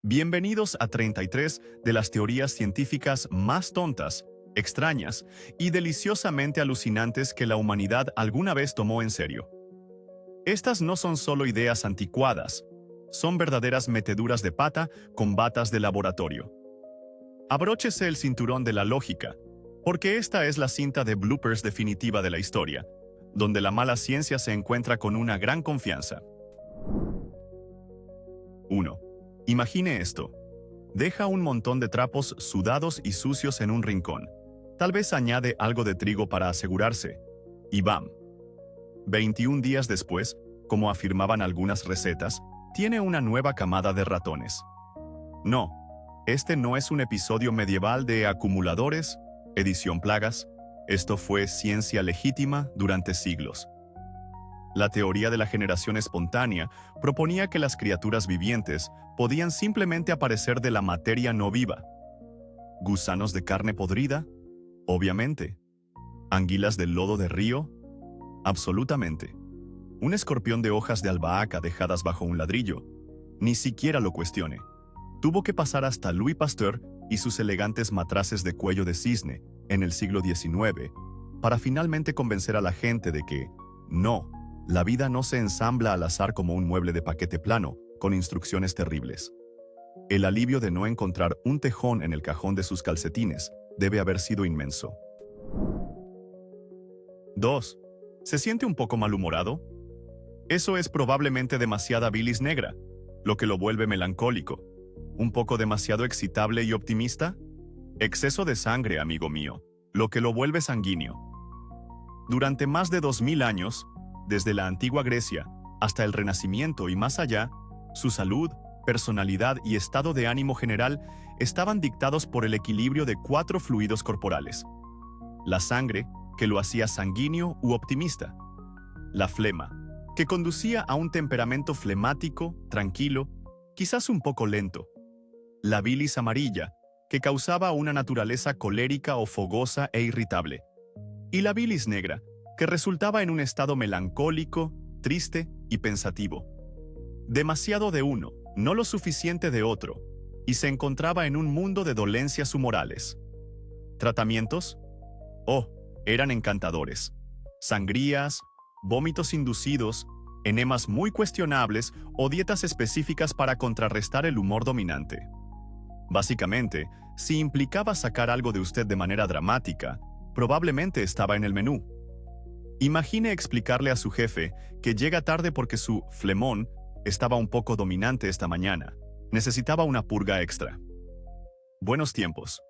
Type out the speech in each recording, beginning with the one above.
Bienvenidos a 33 de las teorías científicas más tontas, extrañas y deliciosamente alucinantes que la humanidad alguna vez tomó en serio. Estas no son solo ideas anticuadas, son verdaderas meteduras de pata con batas de laboratorio. Abróchese el cinturón de la lógica, porque esta es la cinta de bloopers definitiva de la historia, donde la mala ciencia se encuentra con una gran confianza. 1. Imagine esto. Deja un montón de trapos sudados y sucios en un rincón. Tal vez añade algo de trigo para asegurarse. Y ¡bam! 21 días después, como afirmaban algunas recetas, tiene una nueva camada de ratones. No, este no es un episodio medieval de acumuladores, edición plagas. Esto fue ciencia legítima durante siglos. La teoría de la generación espontánea proponía que las criaturas vivientes podían simplemente aparecer de la materia no viva. ¿Gusanos de carne podrida? Obviamente. ¿Anguilas del lodo de río? Absolutamente. ¿Un escorpión de hojas de albahaca dejadas bajo un ladrillo? Ni siquiera lo cuestione. Tuvo que pasar hasta Louis Pasteur y sus elegantes matraces de cuello de cisne en el siglo XIX para finalmente convencer a la gente de que, no, la vida no se ensambla al azar como un mueble de paquete plano, con instrucciones terribles. El alivio de no encontrar un tejón en el cajón de sus calcetines debe haber sido inmenso. 2. ¿Se siente un poco malhumorado? Eso es probablemente demasiada bilis negra, lo que lo vuelve melancólico. ¿Un poco demasiado excitable y optimista? Exceso de sangre, amigo mío, lo que lo vuelve sanguíneo. Durante más de 2000 años, desde la antigua Grecia hasta el Renacimiento y más allá, su salud, personalidad y estado de ánimo general estaban dictados por el equilibrio de 4 fluidos corporales. La sangre, que lo hacía sanguíneo u optimista. La flema, que conducía a un temperamento flemático, tranquilo, quizás un poco lento. La bilis amarilla, que causaba una naturaleza colérica o fogosa e irritable. Y la bilis negra, que resultaba en un estado melancólico, triste y pensativo. Demasiado de uno, no lo suficiente de otro, y se encontraba en un mundo de dolencias humorales. ¿Tratamientos? Oh, eran encantadores. Sangrías, vómitos inducidos, enemas muy cuestionables o dietas específicas para contrarrestar el humor dominante. Básicamente, si implicaba sacar algo de usted de manera dramática, probablemente estaba en el menú. Imagine explicarle a su jefe que llega tarde porque su flemón estaba un poco dominante esta mañana. Necesitaba una purga extra. Buenos tiempos.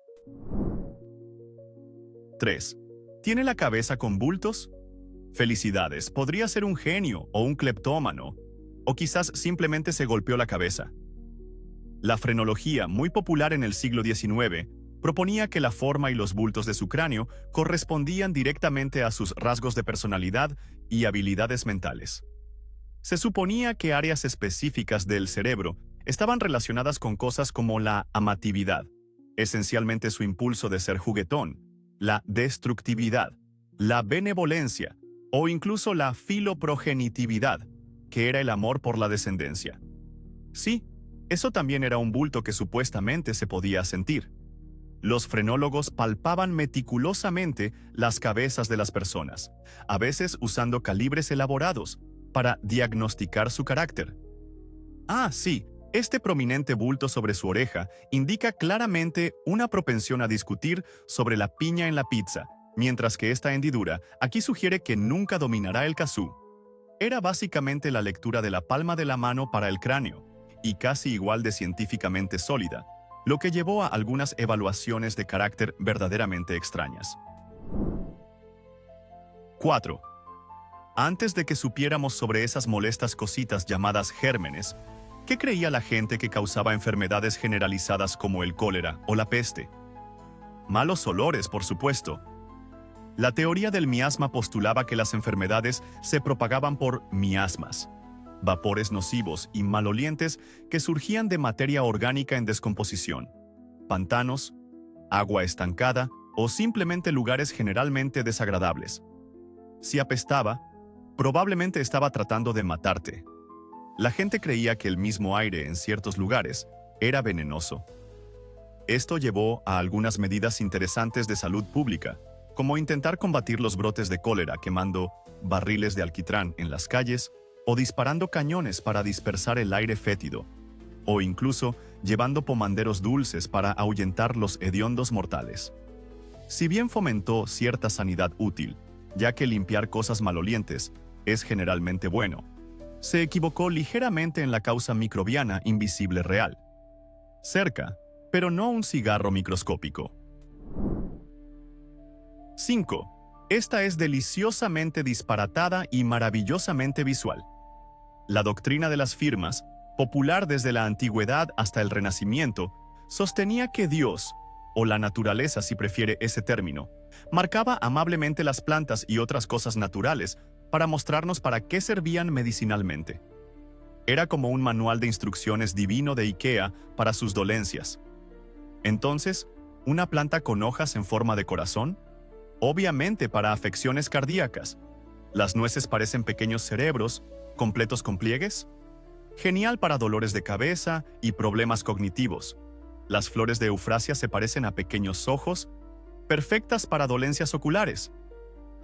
3. ¿Tiene la cabeza con bultos? Felicidades, podría ser un genio o un cleptómano, o quizás simplemente se golpeó la cabeza. La frenología, muy popular en el siglo XIX, proponía que la forma y los bultos de su cráneo correspondían directamente a sus rasgos de personalidad y habilidades mentales. Se suponía que áreas específicas del cerebro estaban relacionadas con cosas como la amatividad, esencialmente su impulso de ser juguetón, la destructividad, la benevolencia o incluso la filoprogenitividad, que era el amor por la descendencia. Sí, eso también era un bulto que supuestamente se podía sentir. Los frenólogos palpaban meticulosamente las cabezas de las personas, a veces usando calibres elaborados, para diagnosticar su carácter. Ah, sí, este prominente bulto sobre su oreja indica claramente una propensión a discutir sobre la piña en la pizza, mientras que esta hendidura aquí sugiere que nunca dominará el kazoo. Era básicamente la lectura de la palma de la mano para el cráneo, y casi igual de científicamente sólida, lo que llevó a algunas evaluaciones de carácter verdaderamente extrañas. 4. Antes de que supiéramos sobre esas molestas cositas llamadas gérmenes, ¿qué creía la gente que causaba enfermedades generalizadas como el cólera o la peste? Malos olores, por supuesto. La teoría del miasma postulaba que las enfermedades se propagaban por miasmas, vapores nocivos y malolientes que surgían de materia orgánica en descomposición, pantanos, agua estancada o simplemente lugares generalmente desagradables. Si apestaba, probablemente estaba tratando de matarte. La gente creía que el mismo aire en ciertos lugares era venenoso. Esto llevó a algunas medidas interesantes de salud pública, como intentar combatir los brotes de cólera quemando barriles de alquitrán en las calles o disparando cañones para dispersar el aire fétido, o incluso llevando pomanderos dulces para ahuyentar los hediondos mortales. Si bien fomentó cierta sanidad útil, ya que limpiar cosas malolientes es generalmente bueno, se equivocó ligeramente en la causa microbiana invisible real. Cerca, pero no un cigarro microscópico. 5. Esta es deliciosamente disparatada y maravillosamente visual. La doctrina de las firmas, popular desde la antigüedad hasta el Renacimiento, sostenía que Dios, o la naturaleza si prefiere ese término, marcaba amablemente las plantas y otras cosas naturales para mostrarnos para qué servían medicinalmente. Era como un manual de instrucciones divino de IKEA para sus dolencias. Entonces, ¿una planta con hojas en forma de corazón? Obviamente para afecciones cardíacas. ¿Las nueces parecen pequeños cerebros, completos con pliegues? Genial para dolores de cabeza y problemas cognitivos. Las flores de eufrasia se parecen a pequeños ojos, perfectas para dolencias oculares.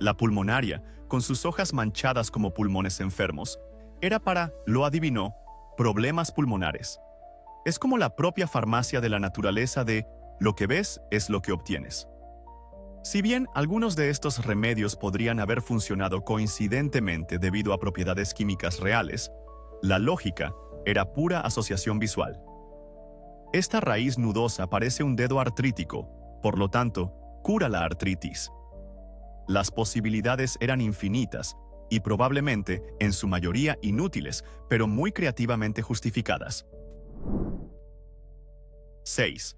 La pulmonaria, con sus hojas manchadas como pulmones enfermos, era para, lo adivinó, problemas pulmonares. Es como la propia farmacia de la naturaleza de lo que ves es lo que obtienes. Si bien algunos de estos remedios podrían haber funcionado coincidentemente debido a propiedades químicas reales, la lógica era pura asociación visual. Esta raíz nudosa parece un dedo artrítico, por lo tanto, cura la artritis. Las posibilidades eran infinitas y probablemente, en su mayoría inútiles, pero muy creativamente justificadas. 6.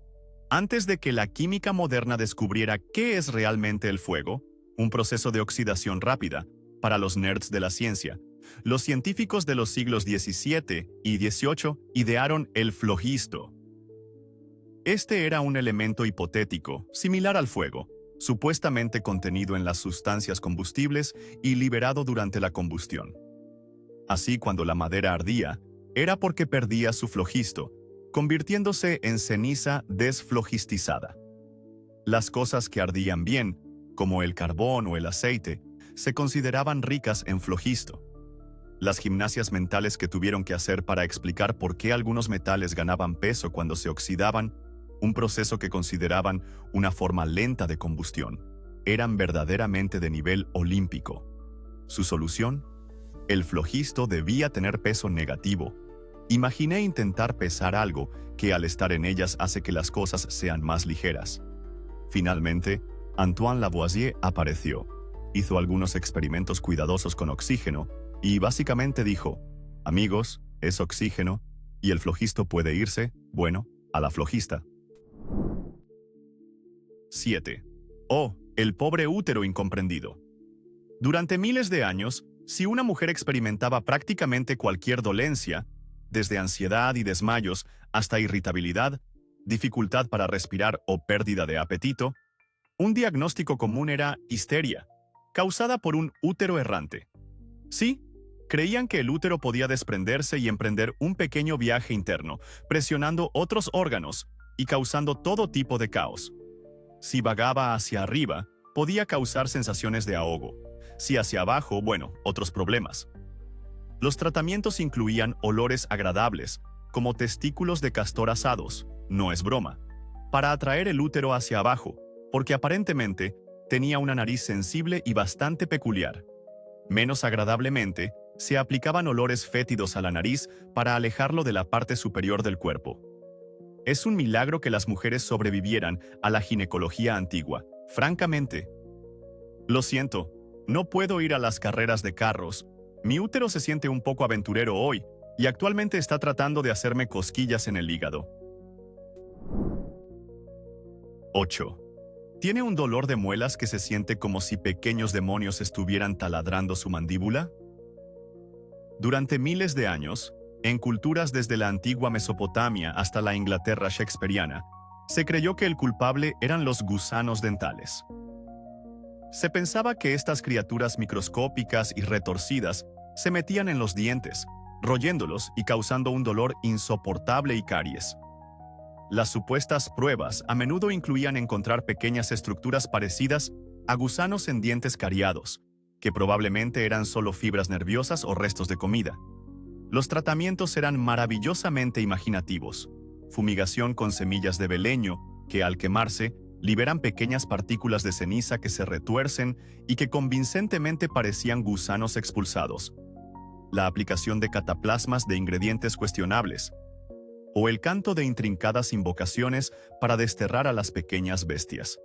Antes de que la química moderna descubriera qué es realmente el fuego, un proceso de oxidación rápida, para los nerds de la ciencia, los científicos de los siglos XVII y XVIII idearon el flogisto. Este era un elemento hipotético, similar al fuego, supuestamente contenido en las sustancias combustibles y liberado durante la combustión. Así, cuando la madera ardía, era porque perdía su flogisto, convirtiéndose en ceniza desflogistizada. Las cosas que ardían bien, como el carbón o el aceite, se consideraban ricas en flogisto. Las gimnasias mentales que tuvieron que hacer para explicar por qué algunos metales ganaban peso cuando se oxidaban, un proceso que consideraban una forma lenta de combustión, eran verdaderamente de nivel olímpico. Su solución: el flogisto debía tener peso negativo. Imaginé intentar pesar algo que al estar en ellas hace que las cosas sean más ligeras. Finalmente, Antoine Lavoisier apareció, hizo algunos experimentos cuidadosos con oxígeno y básicamente dijo: amigos, es oxígeno y el flogisto puede irse, bueno, a la flogista. 7. Oh, el pobre útero incomprendido. Durante miles de años, si una mujer experimentaba prácticamente cualquier dolencia, desde ansiedad y desmayos hasta irritabilidad, dificultad para respirar o pérdida de apetito, un diagnóstico común era histeria, causada por un útero errante. Sí, creían que el útero podía desprenderse y emprender un pequeño viaje interno, presionando otros órganos y causando todo tipo de caos. Si vagaba hacia arriba, podía causar sensaciones de ahogo. Si hacia abajo, bueno, otros problemas. Los tratamientos incluían olores agradables, como testículos de castor asados, no es broma, para atraer el útero hacia abajo, porque aparentemente tenía una nariz sensible y bastante peculiar. Menos agradablemente, se aplicaban olores fétidos a la nariz para alejarlo de la parte superior del cuerpo. Es un milagro que las mujeres sobrevivieran a la ginecología antigua, francamente. Lo siento, no puedo ir a las carreras de carros. Mi útero se siente un poco aventurero hoy y actualmente está tratando de hacerme cosquillas en el hígado. 8. ¿Tiene un dolor de muelas que se siente como si pequeños demonios estuvieran taladrando su mandíbula? Durante miles de años, en culturas desde la antigua Mesopotamia hasta la Inglaterra shakespeariana, se creyó que el culpable eran los gusanos dentales. Se pensaba que estas criaturas microscópicas y retorcidas se metían en los dientes, royéndolos y causando un dolor insoportable y caries. Las supuestas pruebas a menudo incluían encontrar pequeñas estructuras parecidas a gusanos en dientes cariados, que probablemente eran solo fibras nerviosas o restos de comida. Los tratamientos eran maravillosamente imaginativos. Fumigación con semillas de beleño, que al quemarse, liberan pequeñas partículas de ceniza que se retuercen y que convincentemente parecían gusanos expulsados. La aplicación de cataplasmas de ingredientes cuestionables, o el canto de intrincadas invocaciones para desterrar a las pequeñas bestias.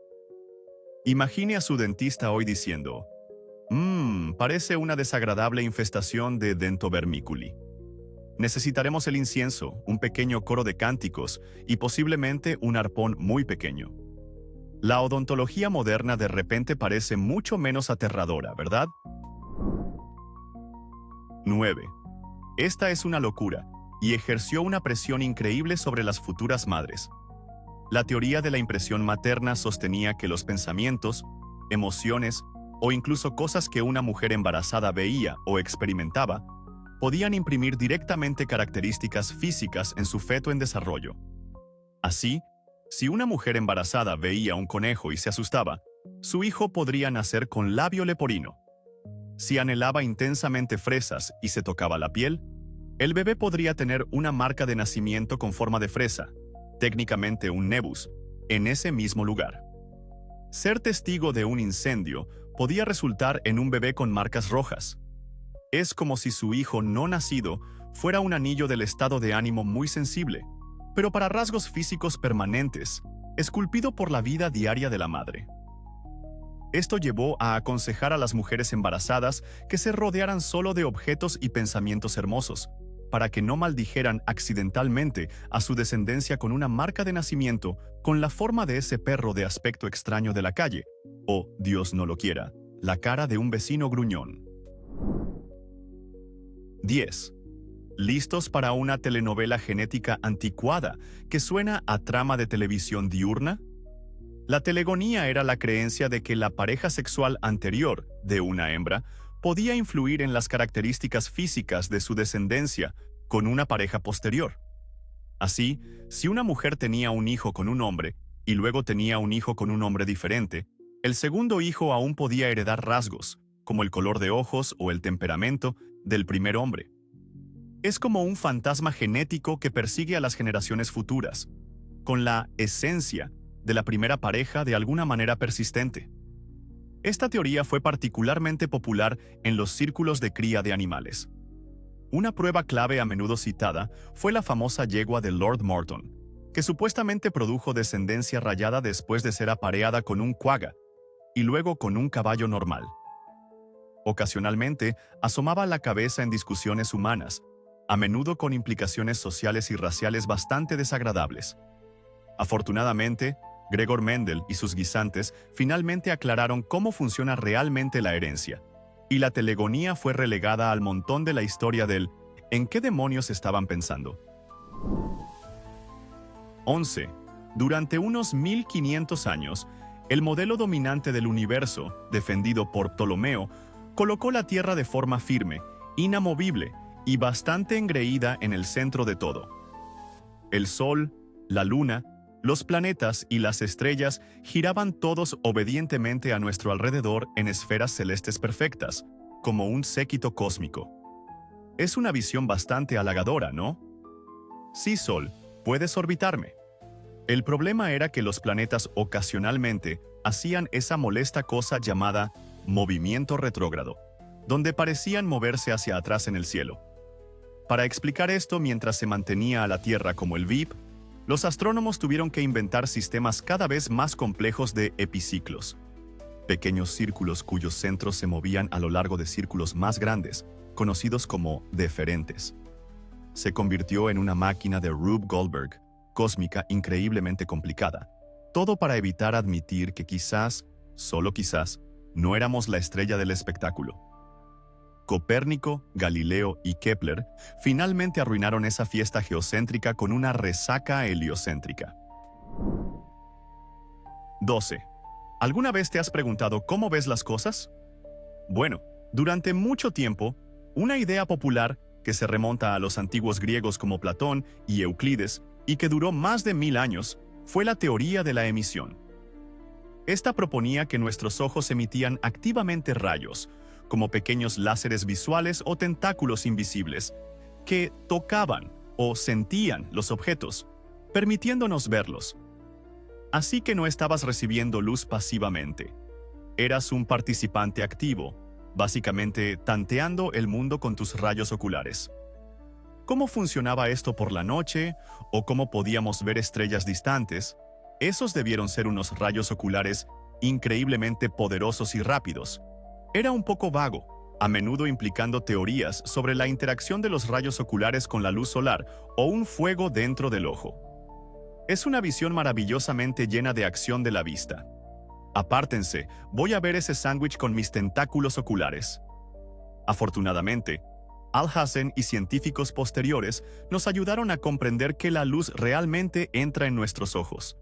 Imagine a su dentista hoy diciendo, parece una desagradable infestación de dentovermículi. Necesitaremos el incienso, un pequeño coro de cánticos y posiblemente un arpón muy pequeño. La odontología moderna de repente parece mucho menos aterradora, ¿verdad? 9. Esta es una locura y ejerció una presión increíble sobre las futuras madres. La teoría de la impresión materna sostenía que los pensamientos, emociones o incluso cosas que una mujer embarazada veía o experimentaba podían imprimir directamente características físicas en su feto en desarrollo. Así, si una mujer embarazada veía un conejo y se asustaba, su hijo podría nacer con labio leporino. Si anhelaba intensamente fresas y se tocaba la piel, el bebé podría tener una marca de nacimiento con forma de fresa, técnicamente un nebus, en ese mismo lugar. Ser testigo de un incendio podía resultar en un bebé con marcas rojas. Es como si su hijo no nacido fuera un anillo del estado de ánimo muy sensible, pero para rasgos físicos permanentes, esculpido por la vida diaria de la madre. Esto llevó a aconsejar a las mujeres embarazadas que se rodearan solo de objetos y pensamientos hermosos, para que no maldijeran accidentalmente a su descendencia con una marca de nacimiento con la forma de ese perro de aspecto extraño de la calle, o, Dios no lo quiera, la cara de un vecino gruñón. 10. ¿Listos para una telenovela genética anticuada que suena a trama de televisión diurna? La telegonía era la creencia de que la pareja sexual anterior de una hembra podía influir en las características físicas de su descendencia con una pareja posterior. Así, si una mujer tenía un hijo con un hombre y luego tenía un hijo con un hombre diferente, el segundo hijo aún podía heredar rasgos, como el color de ojos o el temperamento, del primer hombre. Es como un fantasma genético que persigue a las generaciones futuras, con la esencia de la primera pareja de alguna manera persistente. Esta teoría fue particularmente popular en los círculos de cría de animales. Una prueba clave a menudo citada fue la famosa yegua de Lord Morton, que supuestamente produjo descendencia rayada después de ser apareada con un quagga y luego con un caballo normal. Ocasionalmente, asomaba la cabeza en discusiones humanas, a menudo con implicaciones sociales y raciales bastante desagradables. Afortunadamente, Gregor Mendel y sus guisantes finalmente aclararon cómo funciona realmente la herencia, y la telegonía fue relegada al montón de la historia del ¿en qué demonios estaban pensando? 11. Durante unos 1500 años, el modelo dominante del universo, defendido por Ptolomeo, colocó la Tierra de forma firme, inamovible y bastante engreída en el centro de todo. El Sol, la Luna, los planetas y las estrellas giraban todos obedientemente a nuestro alrededor en esferas celestes perfectas, como un séquito cósmico. Es una visión bastante halagadora, ¿no? Sí, Sol, puedes orbitarme. El problema era que los planetas ocasionalmente hacían esa molesta cosa llamada movimiento retrógrado, donde parecían moverse hacia atrás en el cielo. Para explicar esto mientras se mantenía a la Tierra como el VIP, los astrónomos tuvieron que inventar sistemas cada vez más complejos de epiciclos, pequeños círculos cuyos centros se movían a lo largo de círculos más grandes, conocidos como deferentes. Se convirtió en una máquina de Rube Goldberg, cósmica increíblemente complicada, todo para evitar admitir que quizás, solo quizás, no éramos la estrella del espectáculo. Copérnico, Galileo y Kepler finalmente arruinaron esa fiesta geocéntrica con una resaca heliocéntrica. 12. ¿Alguna vez te has preguntado cómo ves las cosas? Bueno, durante mucho tiempo, una idea popular que se remonta a los antiguos griegos como Platón y Euclides y que duró más de 1000 años, fue la teoría de la emisión. Esta proponía que nuestros ojos emitían activamente rayos, como pequeños láseres visuales o tentáculos invisibles, que tocaban o sentían los objetos, permitiéndonos verlos. Así que no estabas recibiendo luz pasivamente. Eras un participante activo, básicamente tanteando el mundo con tus rayos oculares. ¿Cómo funcionaba esto por la noche o cómo podíamos ver estrellas distantes? Esos debieron ser unos rayos oculares increíblemente poderosos y rápidos. Era un poco vago, a menudo implicando teorías sobre la interacción de los rayos oculares con la luz solar o un fuego dentro del ojo. Es una visión maravillosamente llena de acción de la vista. Apártense, voy a ver ese sándwich con mis tentáculos oculares. Afortunadamente, Alhazen y científicos posteriores nos ayudaron a comprender que la luz realmente entra en nuestros ojos.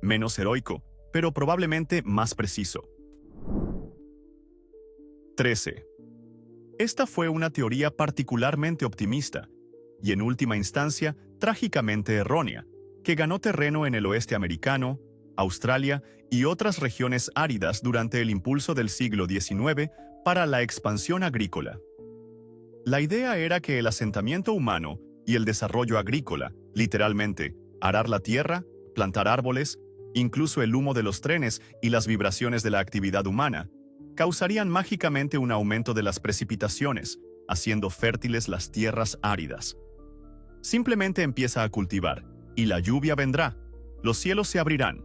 Menos heroico, pero probablemente más preciso. 13. Esta fue una teoría particularmente optimista, y en última instancia, trágicamente errónea, que ganó terreno en el oeste americano, Australia y otras regiones áridas durante el impulso del siglo XIX para la expansión agrícola. La idea era que el asentamiento humano y el desarrollo agrícola, literalmente, arar la tierra, plantar árboles, incluso el humo de los trenes y las vibraciones de la actividad humana, causarían mágicamente un aumento de las precipitaciones, haciendo fértiles las tierras áridas. Simplemente empieza a cultivar, y la lluvia vendrá, los cielos se abrirán.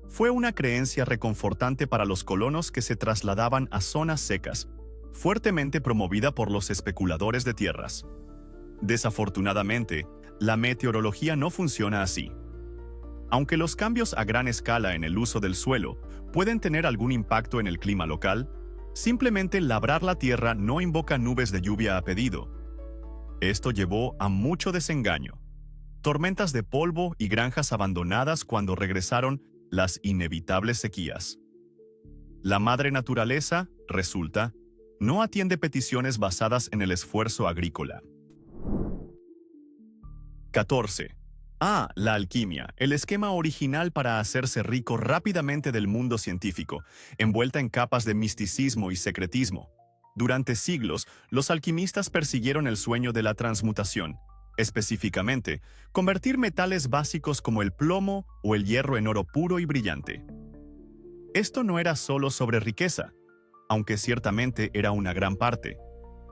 Fue una creencia reconfortante para los colonos que se trasladaban a zonas secas, fuertemente promovida por los especuladores de tierras. Desafortunadamente, la meteorología no funciona así. Aunque los cambios a gran escala en el uso del suelo pueden tener algún impacto en el clima local, simplemente labrar la tierra no invoca nubes de lluvia a pedido. Esto llevó a mucho desengaño, tormentas de polvo y granjas abandonadas cuando regresaron las inevitables sequías. La madre naturaleza, resulta, no atiende peticiones basadas en el esfuerzo agrícola. 14. La alquimia, el esquema original para hacerse rico rápidamente del mundo científico, envuelta en capas de misticismo y secretismo. Durante siglos, los alquimistas persiguieron el sueño de la transmutación, específicamente, convertir metales básicos como el plomo o el hierro en oro puro y brillante. Esto no era solo sobre riqueza, aunque ciertamente era una gran parte.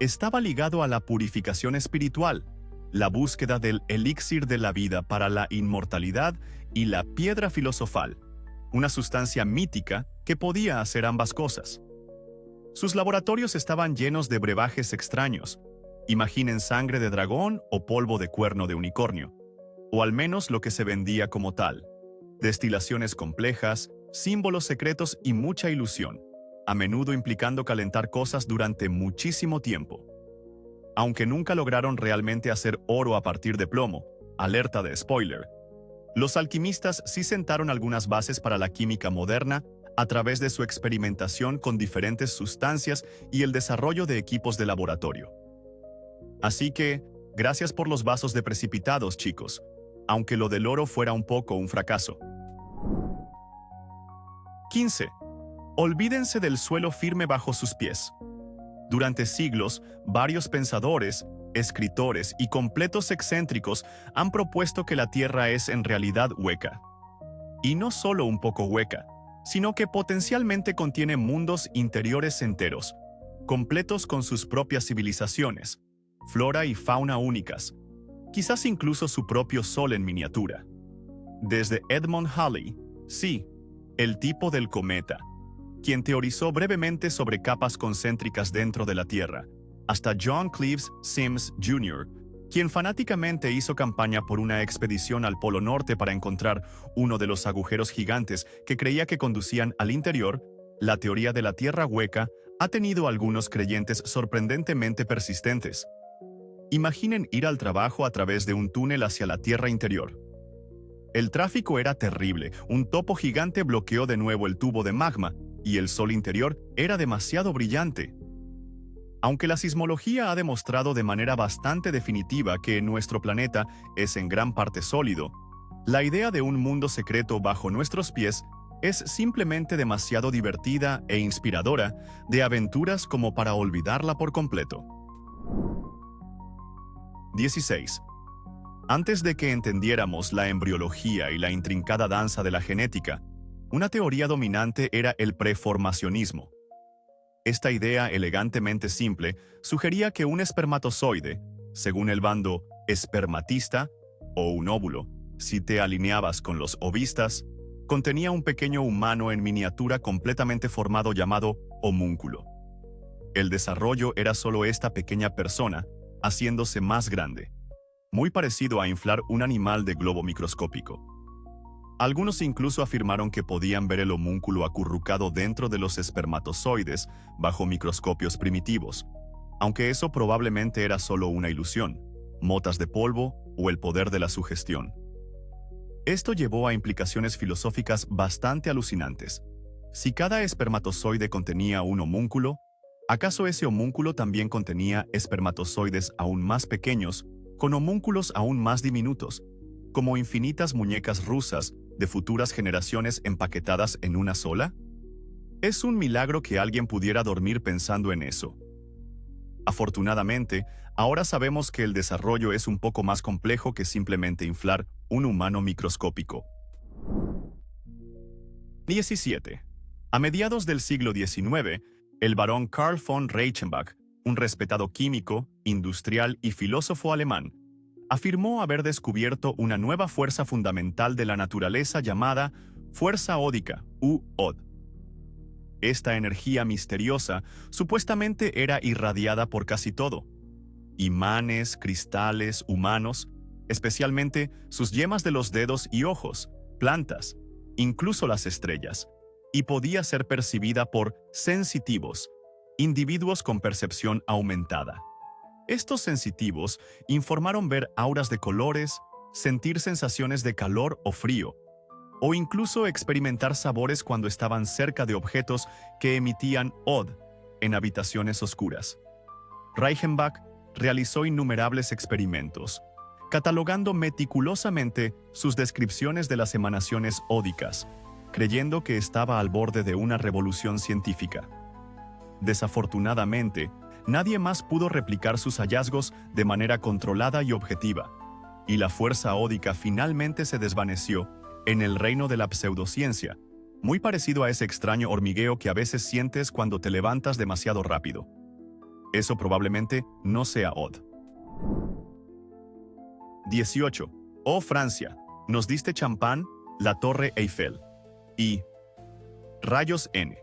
Estaba ligado a la purificación espiritual, la búsqueda del elixir de la vida para la inmortalidad y la piedra filosofal, una sustancia mítica que podía hacer ambas cosas. Sus laboratorios estaban llenos de brebajes extraños. Imaginen sangre de dragón o polvo de cuerno de unicornio, o al menos lo que se vendía como tal. Destilaciones complejas, símbolos secretos y mucha ilusión, a menudo implicando calentar cosas durante muchísimo tiempo. Aunque nunca lograron realmente hacer oro a partir de plomo, alerta de spoiler, los alquimistas sí sentaron algunas bases para la química moderna a través de su experimentación con diferentes sustancias y el desarrollo de equipos de laboratorio. Así que, gracias por los vasos de precipitados, chicos, aunque lo del oro fuera un poco un fracaso. 15. Olvídense del suelo firme bajo sus pies. Durante siglos, varios pensadores, escritores y completos excéntricos han propuesto que la Tierra es en realidad hueca. Y no solo un poco hueca, sino que potencialmente contiene mundos interiores enteros, completos con sus propias civilizaciones, flora y fauna únicas, quizás incluso su propio sol en miniatura. Desde Edmund Halley, sí, el tipo del cometa, quien teorizó brevemente sobre capas concéntricas dentro de la Tierra, hasta John Cleves Sims Jr., quien fanáticamente hizo campaña por una expedición al Polo Norte para encontrar uno de los agujeros gigantes que creía que conducían al interior. La teoría de la Tierra hueca ha tenido algunos creyentes sorprendentemente persistentes. Imaginen ir al trabajo a través de un túnel hacia la Tierra interior. El tráfico era terrible, un topo gigante bloqueó de nuevo el tubo de magma, y el sol interior era demasiado brillante. Aunque la sismología ha demostrado de manera bastante definitiva que nuestro planeta es en gran parte sólido, la idea de un mundo secreto bajo nuestros pies es simplemente demasiado divertida e inspiradora de aventuras como para olvidarla por completo. 16. Antes de que entendiéramos la embriología y la intrincada danza de la genética, una teoría dominante era el preformacionismo. Esta idea elegantemente simple sugería que un espermatozoide, según el bando espermatista, o un óvulo, si te alineabas con los ovistas, contenía un pequeño humano en miniatura completamente formado llamado homúnculo. El desarrollo era solo esta pequeña persona, haciéndose más grande, muy parecido a inflar un animal de globo microscópico. Algunos incluso afirmaron que podían ver el homúnculo acurrucado dentro de los espermatozoides bajo microscopios primitivos, aunque eso probablemente era solo una ilusión, motas de polvo o el poder de la sugestión. Esto llevó a implicaciones filosóficas bastante alucinantes. Si cada espermatozoide contenía un homúnculo, ¿acaso ese homúnculo también contenía espermatozoides aún más pequeños, con homúnculos aún más diminutos, como infinitas muñecas rusas de futuras generaciones empaquetadas en una sola? Es un milagro que alguien pudiera dormir pensando en eso. Afortunadamente, ahora sabemos que el desarrollo es un poco más complejo que simplemente inflar un humano microscópico. 17. A mediados del siglo XIX, el barón Carl von Reichenbach, un respetado químico, industrial y filósofo alemán, afirmó haber descubierto una nueva fuerza fundamental de la naturaleza llamada fuerza ódica, u OD. Esta energía misteriosa supuestamente era irradiada por casi todo: imanes, cristales, humanos, especialmente sus yemas de los dedos y ojos, plantas, incluso las estrellas, y podía ser percibida por sensitivos, individuos con percepción aumentada. Estos sensitivos informaron ver auras de colores, sentir sensaciones de calor o frío, o incluso experimentar sabores cuando estaban cerca de objetos que emitían OD en habitaciones oscuras. Reichenbach realizó innumerables experimentos, catalogando meticulosamente sus descripciones de las emanaciones ódicas, creyendo que estaba al borde de una revolución científica. Desafortunadamente, nadie más pudo replicar sus hallazgos de manera controlada y objetiva, y la fuerza ódica finalmente se desvaneció en el reino de la pseudociencia, muy parecido a ese extraño hormigueo que a veces sientes cuando te levantas demasiado rápido. Eso probablemente no sea OD. 18. Oh Francia, nos diste champán, la Torre Eiffel. Y rayos N.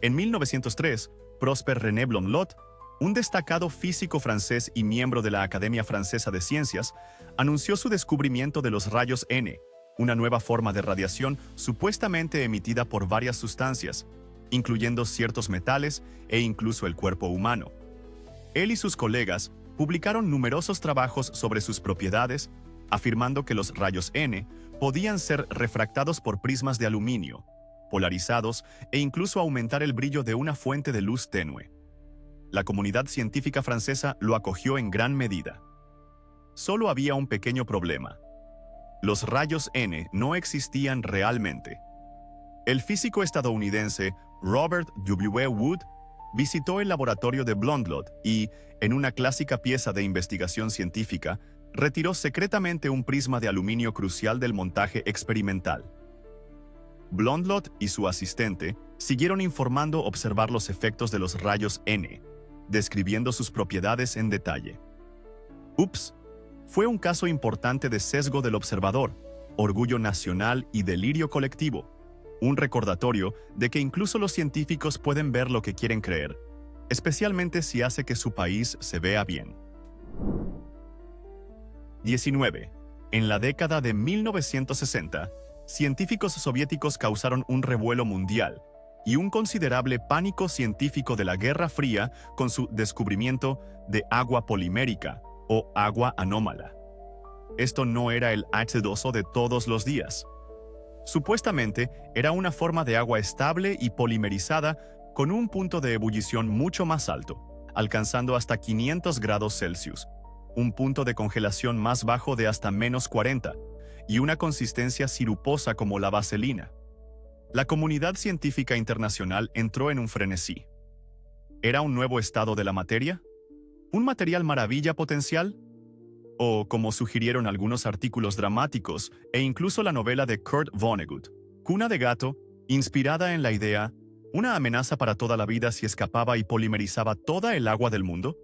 En 1903, Prosper René Blondlot, un destacado físico francés y miembro de la Academia Francesa de Ciencias, anunció su descubrimiento de los rayos N, una nueva forma de radiación supuestamente emitida por varias sustancias, incluyendo ciertos metales e incluso el cuerpo humano. Él y sus colegas publicaron numerosos trabajos sobre sus propiedades, afirmando que los rayos N podían ser refractados por prismas de aluminio, polarizados e incluso aumentar el brillo de una fuente de luz tenue. La comunidad científica francesa lo acogió en gran medida. Solo había un pequeño problema. Los rayos N no existían realmente. El físico estadounidense Robert W. Wood visitó el laboratorio de Blondlot y, en una clásica pieza de investigación científica, retiró secretamente un prisma de aluminio crucial del montaje experimental. Blondlot y su asistente siguieron informando observar los efectos de los rayos N, describiendo sus propiedades en detalle. Ups, fue un caso importante de sesgo del observador, orgullo nacional y delirio colectivo, un recordatorio de que incluso los científicos pueden ver lo que quieren creer, especialmente si hace que su país se vea bien. 19. En la década de 1960, científicos soviéticos causaron un revuelo mundial y un considerable pánico científico de la Guerra Fría con su descubrimiento de agua polimérica o agua anómala. Esto no era el H2O de todos los días. Supuestamente era una forma de agua estable y polimerizada con un punto de ebullición mucho más alto, alcanzando hasta 500 grados Celsius, un punto de congelación más bajo de hasta -40, y una consistencia siruposa como la vaselina. La comunidad científica internacional entró en un frenesí. ¿Era un nuevo estado de la materia? ¿Un material maravilla potencial? O, como sugirieron algunos artículos dramáticos e incluso la novela de Kurt Vonnegut, Cuna de Gato, inspirada en la idea, una amenaza para toda la vida si escapaba y polimerizaba toda el agua del mundo?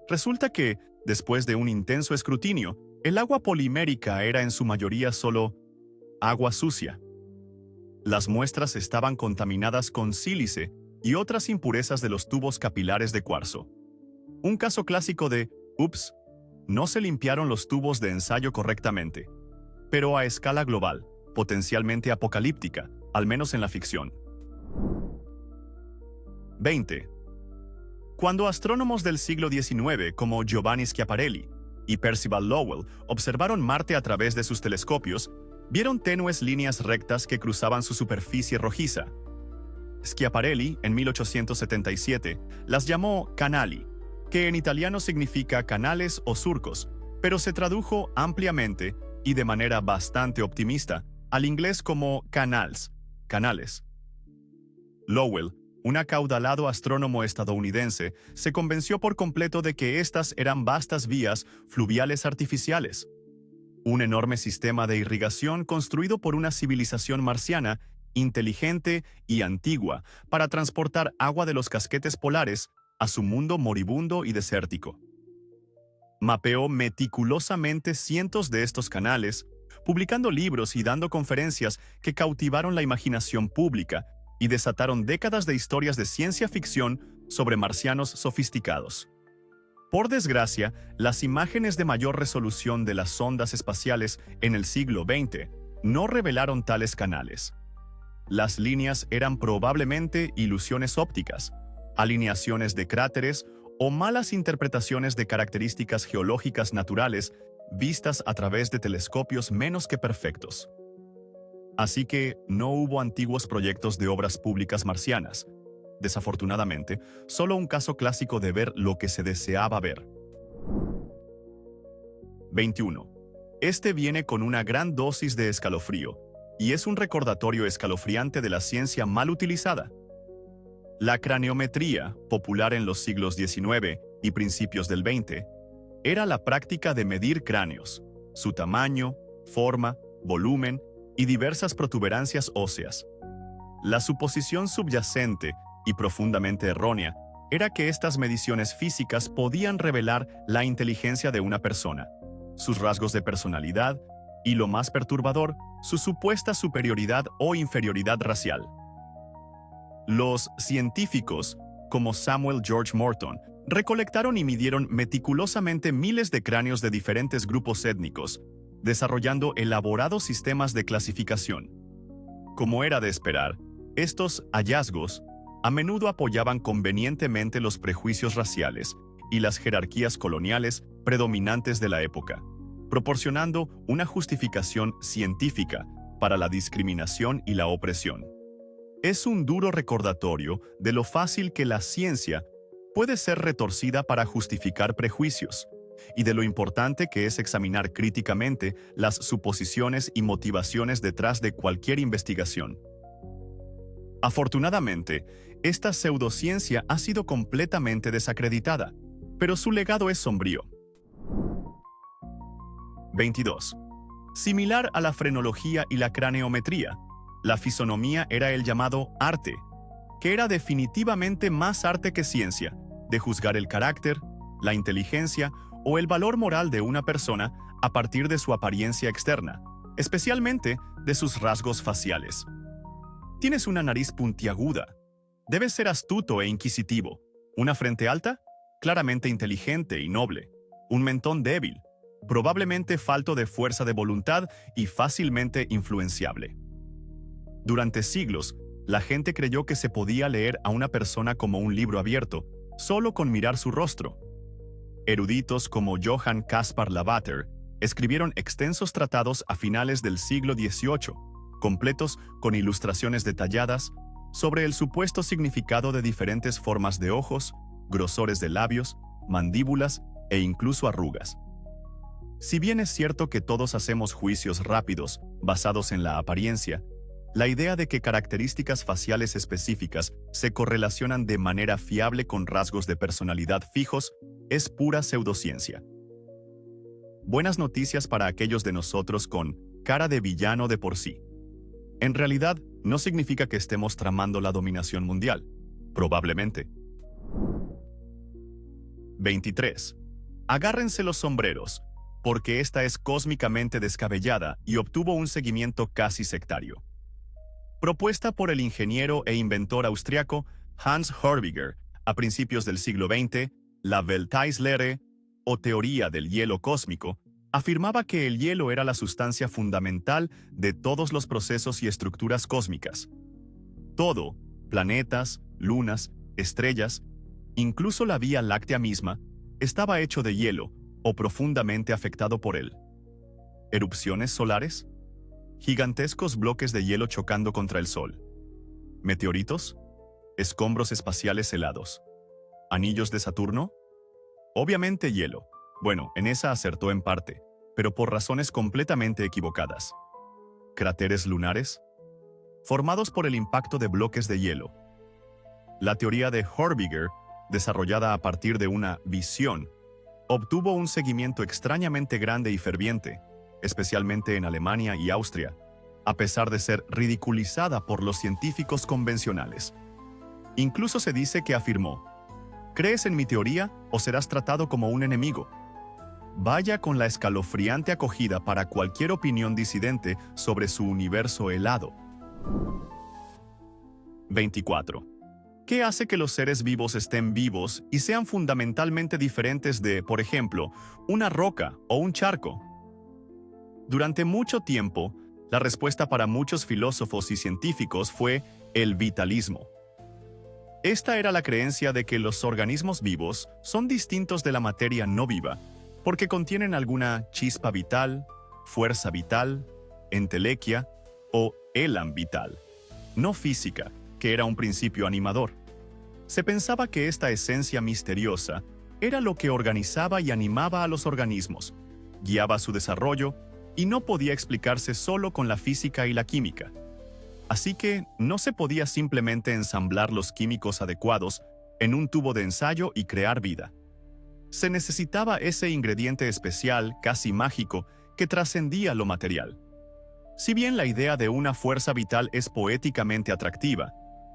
Resulta que, después de un intenso escrutinio, el agua polimérica era en su mayoría solo agua sucia. Las muestras estaban contaminadas con sílice y otras impurezas de los tubos capilares de cuarzo. Un caso clásico de, ups, no se limpiaron los tubos de ensayo correctamente, pero a escala global, potencialmente apocalíptica, al menos en la ficción. 20. Cuando astrónomos del siglo XIX como Giovanni Schiaparelli y Percival Lowell observaron Marte a través de sus telescopios, vieron tenues líneas rectas que cruzaban su superficie rojiza. Schiaparelli, en 1877, las llamó canali, que en italiano significa canales o surcos, pero se tradujo ampliamente y de manera bastante optimista al inglés como canals, canales. Lowell, un acaudalado astrónomo estadounidense, se convenció por completo de que estas eran vastas vías fluviales artificiales. Un enorme sistema de irrigación construido por una civilización marciana inteligente y antigua para transportar agua de los casquetes polares a su mundo moribundo y desértico. Mapeó meticulosamente cientos de estos canales, publicando libros y dando conferencias que cautivaron la imaginación pública y desataron décadas de historias de ciencia ficción sobre marcianos sofisticados. Por desgracia, las imágenes de mayor resolución de las sondas espaciales en el siglo XX no revelaron tales canales. Las líneas eran probablemente ilusiones ópticas, alineaciones de cráteres o malas interpretaciones de características geológicas naturales vistas a través de telescopios menos que perfectos. Así que no hubo antiguos proyectos de obras públicas marcianas. Desafortunadamente, solo un caso clásico de ver lo que se deseaba ver. 21. Este viene con una gran dosis de escalofrío, y es un recordatorio escalofriante de la ciencia mal utilizada. La craniometría, popular en los siglos XIX y principios del XX, era la práctica de medir cráneos, su tamaño, forma, volumen y diversas protuberancias óseas. La suposición subyacente y profundamente errónea era que estas mediciones físicas podían revelar la inteligencia de una persona, sus rasgos de personalidad y, lo más perturbador, su supuesta superioridad o inferioridad racial. Los científicos, como Samuel George Morton, recolectaron y midieron meticulosamente miles de cráneos de diferentes grupos étnicos, desarrollando elaborados sistemas de clasificación. Como era de esperar, estos hallazgos a menudo apoyaban convenientemente los prejuicios raciales y las jerarquías coloniales predominantes de la época, proporcionando una justificación científica para la discriminación y la opresión. Es un duro recordatorio de lo fácil que la ciencia puede ser retorcida para justificar prejuicios, y de lo importante que es examinar críticamente las suposiciones y motivaciones detrás de cualquier investigación. Afortunadamente, esta pseudociencia ha sido completamente desacreditada, pero su legado es sombrío. 22. Similar a la frenología y la craneometría, la fisonomía era el llamado arte, que era definitivamente más arte que ciencia, de juzgar el carácter, la inteligencia o el valor moral de una persona a partir de su apariencia externa, especialmente de sus rasgos faciales. Tienes una nariz puntiaguda. Debes ser astuto e inquisitivo. Una frente alta, claramente inteligente y noble. Un mentón débil, probablemente falto de fuerza de voluntad y fácilmente influenciable. Durante siglos, la gente creyó que se podía leer a una persona como un libro abierto, solo con mirar su rostro. Eruditos como Johann Caspar Lavater escribieron extensos tratados a finales del siglo XVIII, completos con ilustraciones detalladas, sobre el supuesto significado de diferentes formas de ojos, grosores de labios, mandíbulas e incluso arrugas. Si bien es cierto que todos hacemos juicios rápidos, basados en la apariencia, la idea de que características faciales específicas se correlacionan de manera fiable con rasgos de personalidad fijos es pura pseudociencia. Buenas noticias para aquellos de nosotros con cara de villano de por sí. En realidad, no significa que estemos tramando la dominación mundial. Probablemente. 23. Agárrense los sombreros, porque esta es cósmicamente descabellada y obtuvo un seguimiento casi sectario. Propuesta por el ingeniero e inventor austriaco Hans Hörbiger a principios del siglo XX, la Weltallslehre, o teoría del hielo cósmico, afirmaba que el hielo era la sustancia fundamental de todos los procesos y estructuras cósmicas. Todo, planetas, lunas, estrellas, incluso la Vía Láctea misma, estaba hecho de hielo o profundamente afectado por él. ¿Erupciones solares? Gigantescos bloques de hielo chocando contra el Sol. ¿Meteoritos? ¿Escombros espaciales helados? ¿Anillos de Saturno? Obviamente hielo. Bueno, en esa acertó en parte, pero por razones completamente equivocadas. ¿Cráteres lunares? Formados por el impacto de bloques de hielo. La teoría de Hörbiger, desarrollada a partir de una visión, obtuvo un seguimiento extrañamente grande y ferviente, especialmente en Alemania y Austria, a pesar de ser ridiculizada por los científicos convencionales. Incluso se dice que afirmó: ¿crees en mi teoría o serás tratado como un enemigo? Vaya con la escalofriante acogida para cualquier opinión disidente sobre su universo helado. 24. ¿Qué hace que los seres vivos estén vivos y sean fundamentalmente diferentes de, por ejemplo, una roca o un charco? Durante mucho tiempo, la respuesta para muchos filósofos y científicos fue el vitalismo. Esta era la creencia de que los organismos vivos son distintos de la materia no viva, porque contienen alguna chispa vital, fuerza vital, entelequia o élan vital, no física, que era un principio animador. Se pensaba que esta esencia misteriosa era lo que organizaba y animaba a los organismos, guiaba su desarrollo y no podía explicarse solo con la física y la química. Así que no se podía simplemente ensamblar los químicos adecuados en un tubo de ensayo y crear vida. Se necesitaba ese ingrediente especial, casi mágico, que trascendía lo material. Si bien la idea de una fuerza vital es poéticamente atractiva,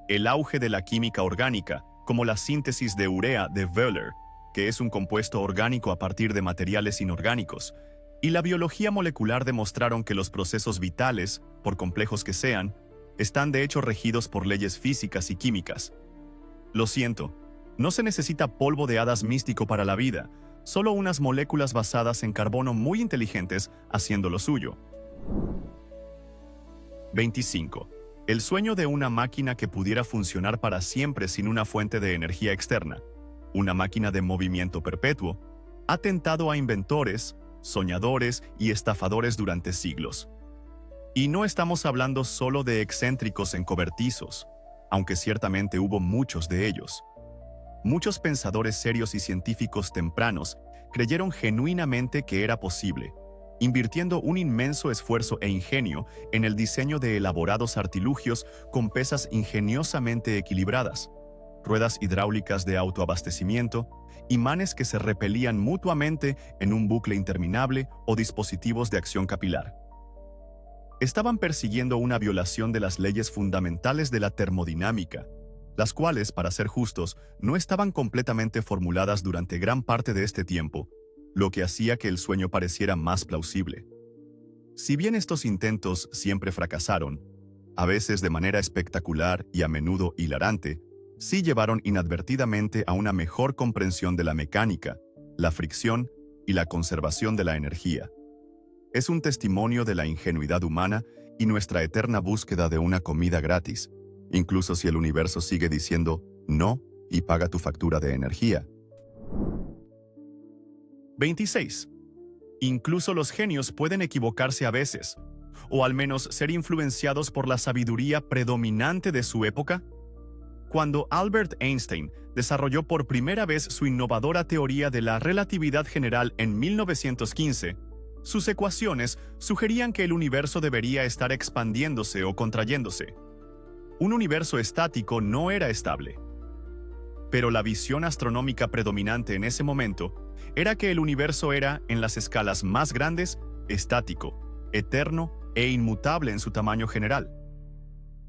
el auge de la química orgánica, como la síntesis de urea de Wöhler, que es un compuesto orgánico a partir de materiales inorgánicos, y la biología molecular demostraron que los procesos vitales, por complejos que sean, están de hecho regidos por leyes físicas y químicas. Lo siento, no se necesita polvo de hadas místico para la vida, solo unas moléculas basadas en carbono muy inteligentes haciendo lo suyo. 25. El sueño de una máquina que pudiera funcionar para siempre sin una fuente de energía externa, una máquina de movimiento perpetuo, ha tentado a inventores, soñadores y estafadores durante siglos. Y no estamos hablando solo de excéntricos encobertizos, aunque ciertamente hubo muchos de ellos. Muchos pensadores serios y científicos tempranos creyeron genuinamente que era posible, invirtiendo un inmenso esfuerzo e ingenio en el diseño de elaborados artilugios con pesas ingeniosamente equilibradas, ruedas hidráulicas de autoabastecimiento, imanes que se repelían mutuamente en un bucle interminable o dispositivos de acción capilar. Estaban persiguiendo una violación de las leyes fundamentales de la termodinámica, las cuales, para ser justos, no estaban completamente formuladas durante gran parte de este tiempo, lo que hacía que el sueño pareciera más plausible. Si bien estos intentos siempre fracasaron, a veces de manera espectacular y a menudo hilarante, sí llevaron inadvertidamente a una mejor comprensión de la mecánica, la fricción y la conservación de la energía. Es un testimonio de la ingenuidad humana y nuestra eterna búsqueda de una comida gratis, incluso si el universo sigue diciendo no y paga tu factura de energía. 26. Incluso los genios pueden equivocarse a veces, o al menos ser influenciados por la sabiduría predominante de su época. Cuando Albert Einstein desarrolló por primera vez su innovadora teoría de la relatividad general en 1915, sus ecuaciones sugerían que el universo debería estar expandiéndose o contrayéndose. Un universo estático no era estable. Pero la visión astronómica predominante en ese momento era que el universo era, en las escalas más grandes, estático, eterno e inmutable en su tamaño general.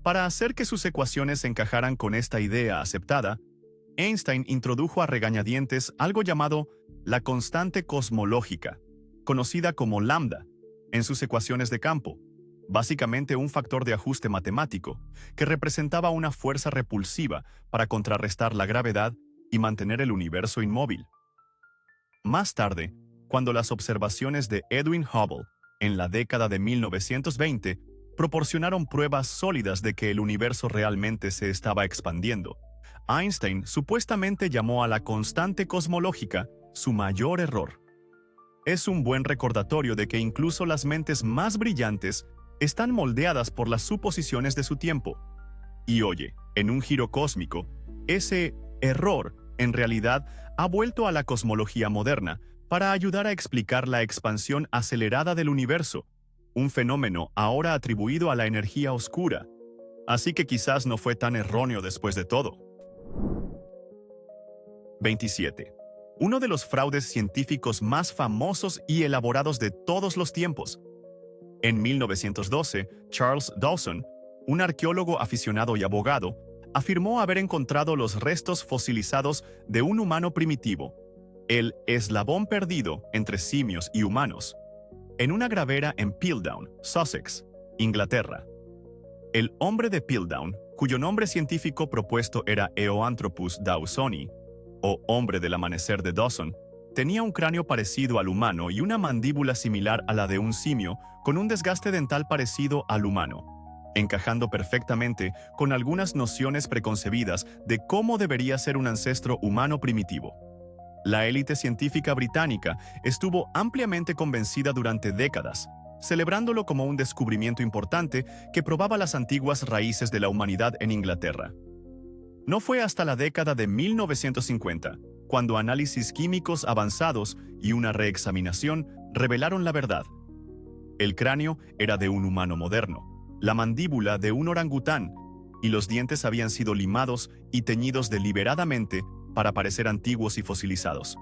Para hacer que sus ecuaciones encajaran con esta idea aceptada, Einstein introdujo a regañadientes algo llamado la constante cosmológica, conocida como lambda, en sus ecuaciones de campo, básicamente un factor de ajuste matemático que representaba una fuerza repulsiva para contrarrestar la gravedad y mantener el universo inmóvil. Más tarde, cuando las observaciones de Edwin Hubble en la década de 1920 proporcionaron pruebas sólidas de que el universo realmente se estaba expandiendo, Einstein supuestamente llamó a la constante cosmológica su mayor error. Es un buen recordatorio de que incluso las mentes más brillantes están moldeadas por las suposiciones de su tiempo. Y oye, en un giro cósmico, ese error, en realidad, ha vuelto a la cosmología moderna para ayudar a explicar la expansión acelerada del universo, un fenómeno ahora atribuido a la energía oscura. Así que quizás no fue tan erróneo después de todo. 27. Uno de los fraudes científicos más famosos y elaborados de todos los tiempos. En 1912, Charles Dawson, un arqueólogo aficionado y abogado, afirmó haber encontrado los restos fosilizados de un humano primitivo, el eslabón perdido entre simios y humanos, en una gravera en Piltdown, Sussex, Inglaterra. El hombre de Piltdown, cuyo nombre científico propuesto era Eoanthropus dawsoni, o hombre del amanecer de Dawson, tenía un cráneo parecido al humano y una mandíbula similar a la de un simio, con un desgaste dental parecido al humano, encajando perfectamente con algunas nociones preconcebidas de cómo debería ser un ancestro humano primitivo. La élite científica británica estuvo ampliamente convencida durante décadas, celebrándolo como un descubrimiento importante que probaba las antiguas raíces de la humanidad en Inglaterra. No fue hasta la década de 1950, cuando análisis químicos avanzados y una reexaminación revelaron la verdad. El cráneo era de un humano moderno, la mandíbula de un orangután, y los dientes habían sido limados y teñidos deliberadamente para parecer antiguos y fosilizados.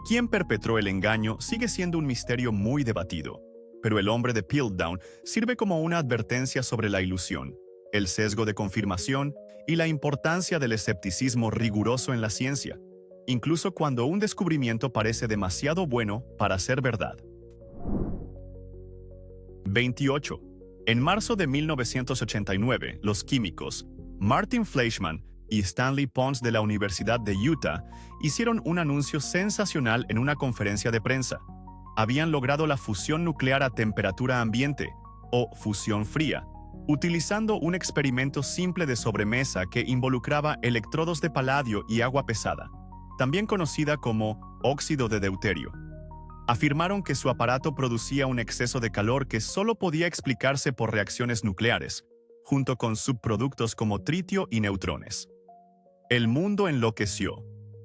Quién perpetró el engaño sigue siendo un misterio muy debatido, pero el hombre de Piltdown sirve como una advertencia sobre la ilusión, el sesgo de confirmación y la importancia del escepticismo riguroso en la ciencia, incluso cuando un descubrimiento parece demasiado bueno para ser verdad. 28. En marzo de 1989, los químicos Martin Fleischmann y Stanley Pons de la Universidad de Utah hicieron un anuncio sensacional en una conferencia de prensa. Habían logrado la fusión nuclear a temperatura ambiente, o fusión fría, utilizando un experimento simple de sobremesa que involucraba electrodos de paladio y agua pesada, también conocida como óxido de deuterio. Afirmaron que su aparato producía un exceso de calor que solo podía explicarse por reacciones nucleares, junto con subproductos como tritio y neutrones. El mundo enloqueció.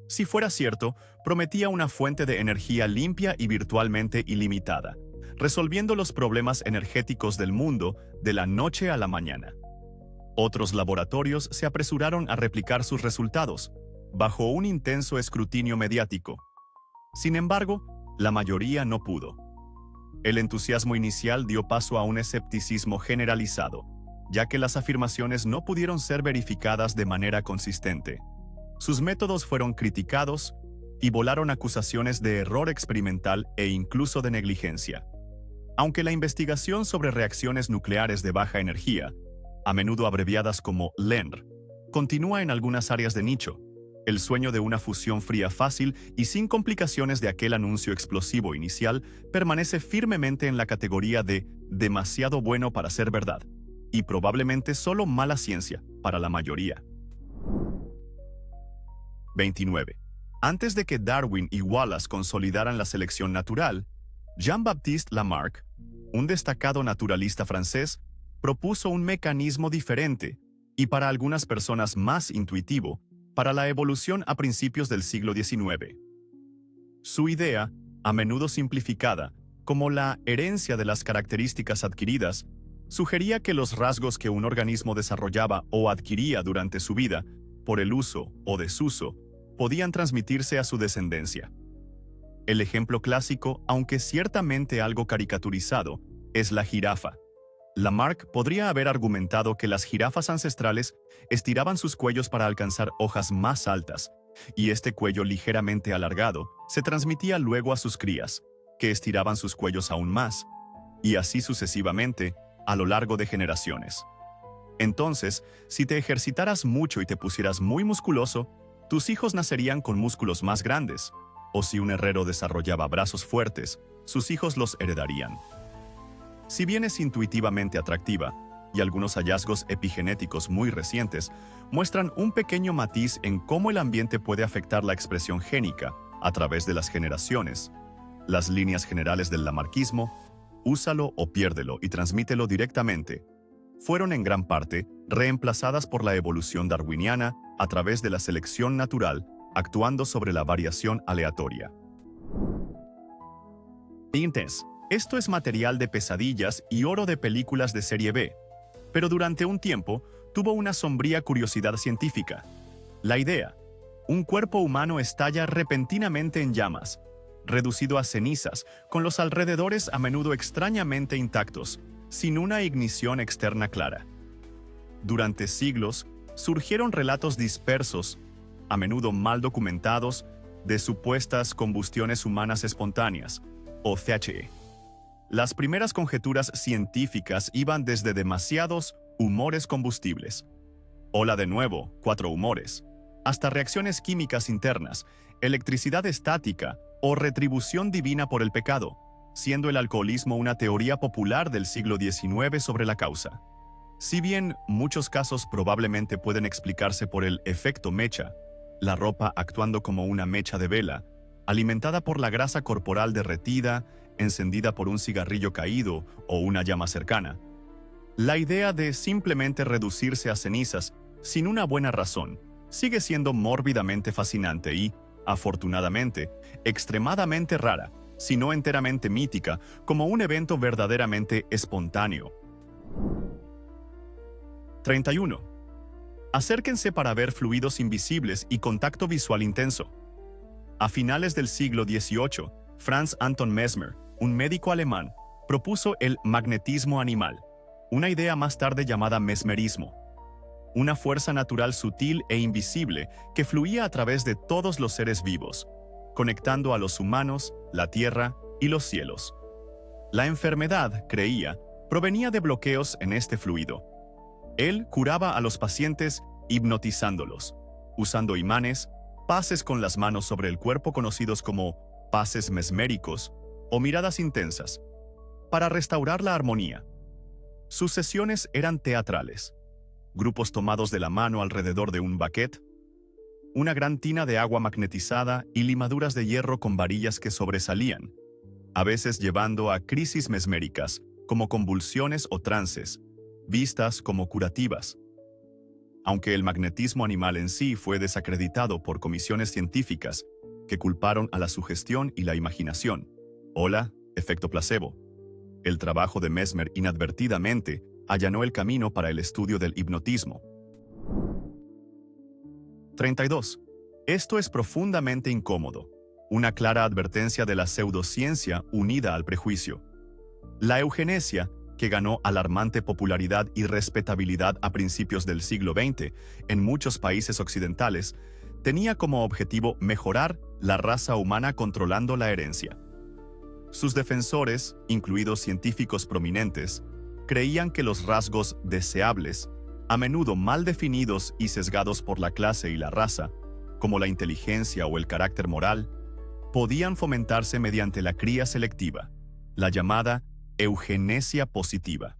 Si fuera cierto, prometía una fuente de energía limpia y virtualmente ilimitada, resolviendo los problemas energéticos del mundo de la noche a la mañana. Otros laboratorios se apresuraron a replicar sus resultados, bajo un intenso escrutinio mediático. Sin embargo, la mayoría no pudo. El entusiasmo inicial dio paso a un escepticismo generalizado, ya que las afirmaciones no pudieron ser verificadas de manera consistente. Sus métodos fueron criticados y volaron acusaciones de error experimental e incluso de negligencia. Aunque la investigación sobre reacciones nucleares de baja energía, a menudo abreviadas como LENR, continúa en algunas áreas de nicho, el sueño de una fusión fría fácil y sin complicaciones de aquel anuncio explosivo inicial permanece firmemente en la categoría de demasiado bueno para ser verdad, y probablemente solo mala ciencia para la mayoría. 29. Antes de que Darwin y Wallace consolidaran la selección natural, Jean-Baptiste Lamarck, un destacado naturalista francés, propuso un mecanismo diferente y para algunas personas más intuitivo, para la evolución a principios del siglo XIX. Su idea, a menudo simplificada, como la herencia de las características adquiridas, sugería que los rasgos que un organismo desarrollaba o adquiría durante su vida, por el uso o desuso, podían transmitirse a su descendencia. El ejemplo clásico, aunque ciertamente algo caricaturizado, es la jirafa. Lamarck podría haber argumentado que las jirafas ancestrales estiraban sus cuellos para alcanzar hojas más altas, y este cuello ligeramente alargado se transmitía luego a sus crías, que estiraban sus cuellos aún más, y así sucesivamente, a lo largo de generaciones. Entonces, si te ejercitaras mucho y te pusieras muy musculoso, tus hijos nacerían con músculos más grandes, o si un herrero desarrollaba brazos fuertes, sus hijos los heredarían. Si bien es intuitivamente atractiva, y algunos hallazgos epigenéticos muy recientes muestran un pequeño matiz en cómo el ambiente puede afectar la expresión génica a través de las generaciones, las líneas generales del lamarquismo, úsalo o piérdelo y transmítelo directamente, fueron en gran parte reemplazadas por la evolución darwiniana a través de la selección natural, actuando sobre la variación aleatoria. Intes. Esto es material de pesadillas y oro de películas de serie B, pero durante un tiempo tuvo una sombría curiosidad científica. La idea: un cuerpo humano estalla repentinamente en llamas, reducido a cenizas, con los alrededores a menudo extrañamente intactos, sin una ignición externa clara. Durante siglos, surgieron relatos dispersos, a menudo mal documentados, de supuestas combustiones humanas espontáneas, o CHE. Las primeras conjeturas científicas iban desde demasiados humores combustibles, hola de nuevo, 4 humores, hasta reacciones químicas internas, electricidad estática o retribución divina por el pecado, siendo el alcoholismo una teoría popular del siglo XIX sobre la causa. Si bien muchos casos probablemente pueden explicarse por el efecto mecha, la ropa actuando como una mecha de vela, alimentada por la grasa corporal derretida, encendida por un cigarrillo caído o una llama cercana. La idea de simplemente reducirse a cenizas sin una buena razón sigue siendo mórbidamente fascinante y, afortunadamente, extremadamente rara, si no enteramente mítica, como un evento verdaderamente espontáneo. 31. Acérquense para ver fluidos invisibles y contacto visual intenso. A finales del siglo XVIII, Franz Anton Mesmer, un médico alemán, propuso el magnetismo animal, una idea más tarde llamada mesmerismo, una fuerza natural sutil e invisible que fluía a través de todos los seres vivos, conectando a los humanos, la tierra y los cielos. La enfermedad, creía, provenía de bloqueos en este fluido. Él curaba a los pacientes hipnotizándolos, usando imanes, pases con las manos sobre el cuerpo conocidos como pases mesméricos o miradas intensas, para restaurar la armonía. Sus sesiones eran teatrales, grupos tomados de la mano alrededor de un baquet, una gran tina de agua magnetizada y limaduras de hierro con varillas que sobresalían, a veces llevando a crisis mesméricas, como convulsiones o trances, vistas como curativas. Aunque el magnetismo animal en sí fue desacreditado por comisiones científicas que culparon a la sugestión y la imaginación, hola, efecto placebo, el trabajo de Mesmer inadvertidamente allanó el camino para el estudio del hipnotismo. 32. Esto es profundamente incómodo, una clara advertencia de la pseudociencia unida al prejuicio. La eugenesia, que ganó alarmante popularidad y respetabilidad a principios del siglo XX en muchos países occidentales, tenía como objetivo mejorar la raza humana controlando la herencia. Sus defensores, incluidos científicos prominentes, creían que los rasgos deseables, a menudo mal definidos y sesgados por la clase y la raza, como la inteligencia o el carácter moral, podían fomentarse mediante la cría selectiva, la llamada eugenesia positiva.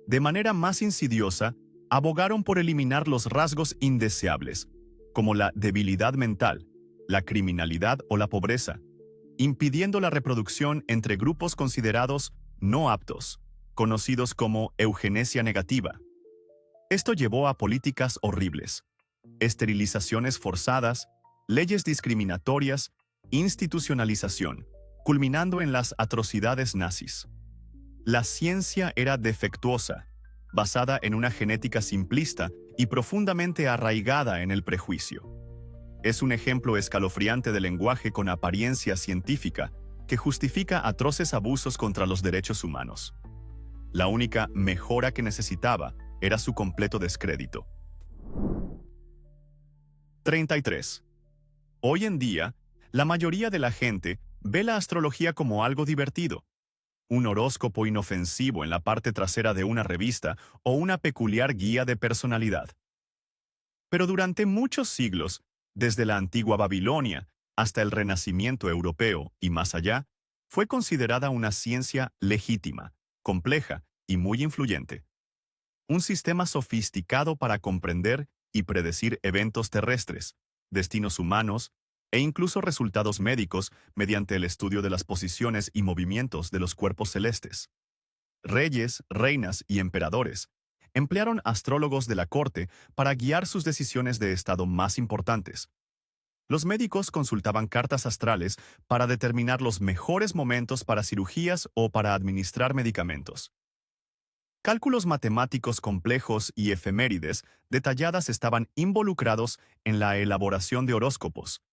De manera más insidiosa, abogaron por eliminar los rasgos indeseables, como la debilidad mental, la criminalidad o la pobreza, impidiendo la reproducción entre grupos considerados no aptos, conocidos como eugenesia negativa. Esto llevó a políticas horribles, esterilizaciones forzadas, leyes discriminatorias, institucionalización, culminando en las atrocidades nazis. La ciencia era defectuosa, basada en una genética simplista y profundamente arraigada en el prejuicio. Es un ejemplo escalofriante de lenguaje con apariencia científica que justifica atroces abusos contra los derechos humanos. La única mejora que necesitaba era su completo descrédito. 33. Hoy en día, la mayoría de la gente ve la astrología como algo divertido, un horóscopo inofensivo en la parte trasera de una revista o una peculiar guía de personalidad. Pero durante muchos siglos, desde la antigua Babilonia hasta el Renacimiento europeo y más allá, fue considerada una ciencia legítima, compleja y muy influyente. Un sistema sofisticado para comprender y predecir eventos terrestres, destinos humanos e incluso resultados médicos mediante el estudio de las posiciones y movimientos de los cuerpos celestes. Reyes, reinas y emperadores emplearon astrólogos de la corte para guiar sus decisiones de estado más importantes. Los médicos consultaban cartas astrales para determinar los mejores momentos para cirugías o para administrar medicamentos. Cálculos matemáticos complejos y efemérides detalladas estaban involucrados en la elaboración de horóscopos.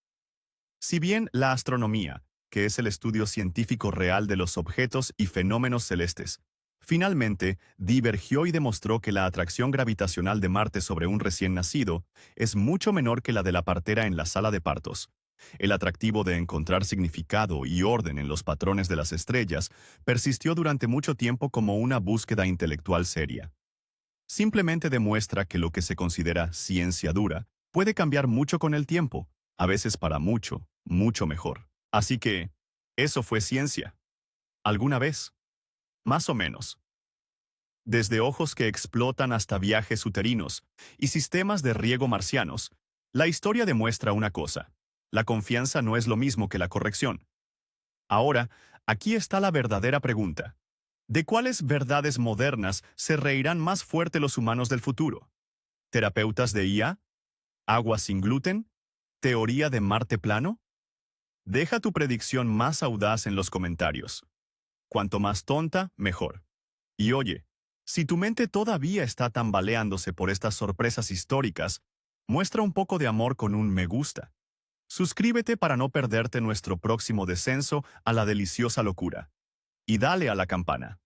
Si bien la astronomía, que es el estudio científico real de los objetos y fenómenos celestes, finalmente divergió y demostró que la atracción gravitacional de Marte sobre un recién nacido es mucho menor que la de la partera en la sala de partos. El atractivo de encontrar significado y orden en los patrones de las estrellas persistió durante mucho tiempo como una búsqueda intelectual seria. Simplemente demuestra que lo que se considera ciencia dura puede cambiar mucho con el tiempo, a veces para mucho, mucho mejor. Así que, eso fue ciencia. ¿Alguna vez? Más o menos. Desde ojos que explotan hasta viajes uterinos y sistemas de riego marcianos, la historia demuestra una cosa: la confianza no es lo mismo que la corrección. Ahora, aquí está la verdadera pregunta. ¿De cuáles verdades modernas se reirán más fuerte los humanos del futuro? ¿Terapeutas de IA? ¿Agua sin gluten? ¿Teoría de Marte plano? Deja tu predicción más audaz en los comentarios. Cuanto más tonta, mejor. Y oye, si tu mente todavía está tambaleándose por estas sorpresas históricas, muestra un poco de amor con un me gusta. Suscríbete para no perderte nuestro próximo descenso a la deliciosa locura. Y dale a la campana.